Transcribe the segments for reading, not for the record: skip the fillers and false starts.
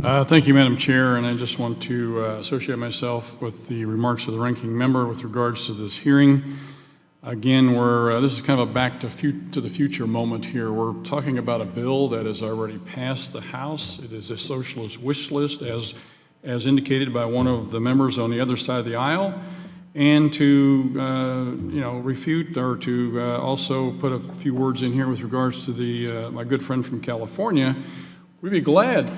Thank you, Madam Chair, and I just want to associate myself with the remarks of the ranking member with regards to this hearing. Again, this is kind of a back to the future moment here. We're talking about a bill that has already passed the House. It is a socialist wish list, as indicated by one of the members on the other side of the aisle, and to refute or to also put a few words in here with regards to my good friend from California. We'd be glad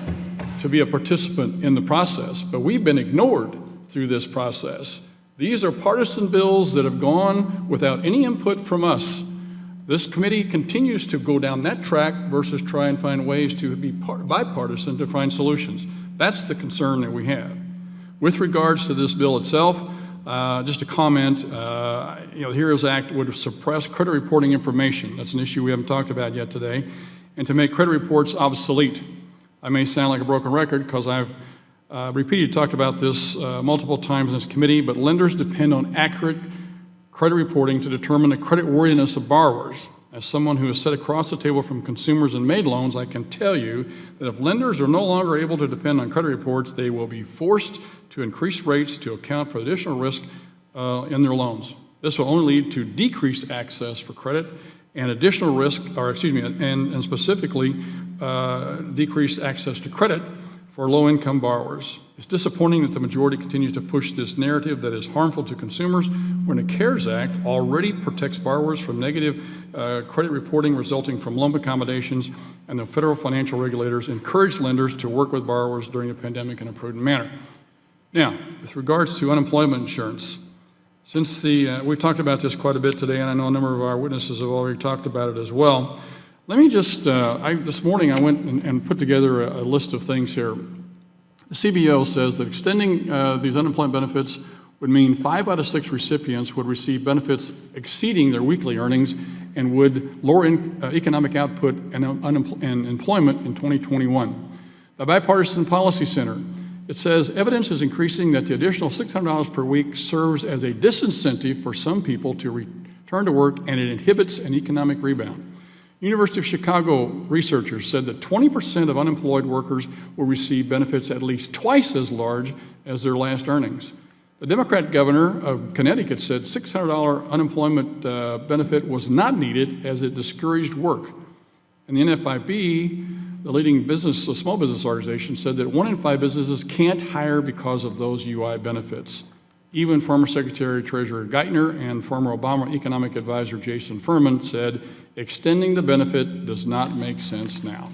to be a participant in the process, but we've been ignored through this process. These are partisan bills that have gone without any input from us. This committee continues to go down that track versus try and find ways to be bipartisan to find solutions. That's the concern that we have. With regards to this bill itself, just a comment, the HEROES Act would suppress credit reporting information. That's an issue we haven't talked about yet today, and to make credit reports obsolete. I may sound like a broken record because I've repeatedly talked about this multiple times in this committee, but lenders depend on accurate credit reporting to determine the credit worthiness of borrowers. As someone who has sat across the table from consumers and made loans, I can tell you that if lenders are no longer able to depend on credit reports, they will be forced to increase rates to account for additional risk in their loans. This will only lead to decreased access for credit and additional risk, and specifically decreased access to credit for low-income borrowers. It's disappointing that the majority continues to push this narrative that is harmful to consumers when the CARES Act already protects borrowers from negative credit reporting resulting from loan accommodations, and the federal financial regulators encourage lenders to work with borrowers during the pandemic in a prudent manner. Now, with regards to unemployment insurance, since we've talked about this quite a bit today, and I know a number of our witnesses have already talked about it as well. Let me just, this morning I went and put together a list of things here. The CBO says that extending these unemployment benefits would mean 5 out of 6 recipients would receive benefits exceeding their weekly earnings and would lower economic output and employment in 2021. The Bipartisan Policy Center, it says evidence is increasing that the additional $600 per week serves as a disincentive for some people to return to work, and it inhibits an economic rebound. University of Chicago researchers said that 20% of unemployed workers will receive benefits at least twice as large as their last earnings. The Democrat governor of Connecticut said $600 unemployment benefit was not needed as it discouraged work. And the NFIB, the leading small business organization, said that 1 in 5 businesses can't hire because of those UI benefits. Even former Secretary Treasurer Geithner and former Obama economic advisor Jason Furman said extending the benefit does not make sense now.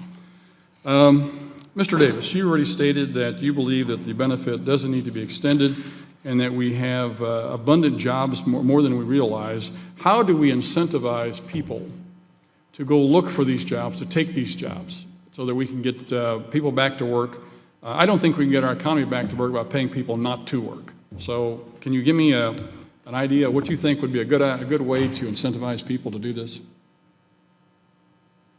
Mr. Davis, you already stated that you believe that the benefit doesn't need to be extended and that we have abundant jobs, more than we realize. How do we incentivize people to go look for these jobs, to take these jobs, so that we can get people back to work? I don't think we can get our economy back to work by paying people not to work. So can you give me an idea of what you think would be a good way to incentivize people to do this?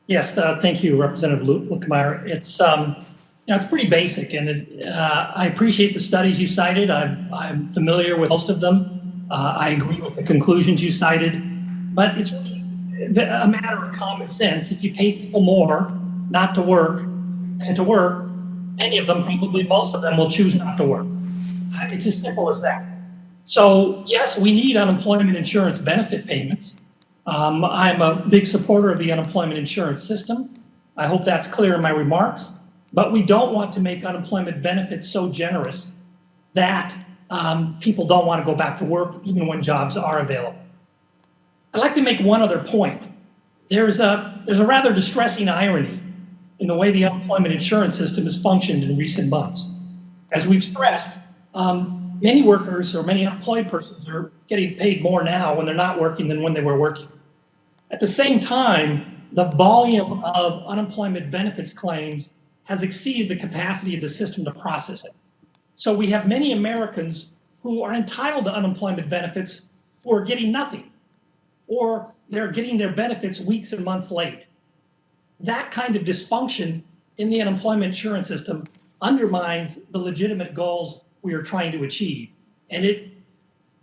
Yes, thank you, Representative Luetkemeyer. It's pretty basic, and I appreciate the studies you cited. I'm familiar with most of them. I agree with the conclusions you cited, but it's a matter of common sense. If you pay people more not to work than to work, any of them, probably most of them, will choose not to work. It's as simple as that. So yes, we need unemployment insurance benefit payments. I'm a big supporter of the unemployment insurance system. I hope that's clear in my remarks. But we don't want to make unemployment benefits so generous that people don't want to go back to work even when jobs are available. I'd like to make one other point. There's a rather distressing irony in the way the unemployment insurance system has functioned in recent months. As we've stressed, many workers or many unemployed persons are getting paid more now when they're not working than when they were working. At the same time, the volume of unemployment benefits claims has exceeded the capacity of the system to process it. So we have many Americans who are entitled to unemployment benefits who are getting nothing, or they're getting their benefits weeks and months late. That kind of dysfunction in the unemployment insurance system undermines the legitimate goals we are trying to achieve. And it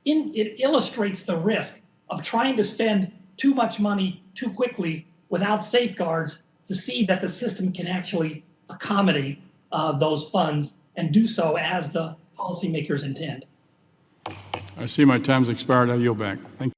illustrates the risk of trying to spend too much money too quickly without safeguards to see that the system can actually accommodate those funds and do so as the policymakers intend. I see my time's expired. I yield back. Thank you.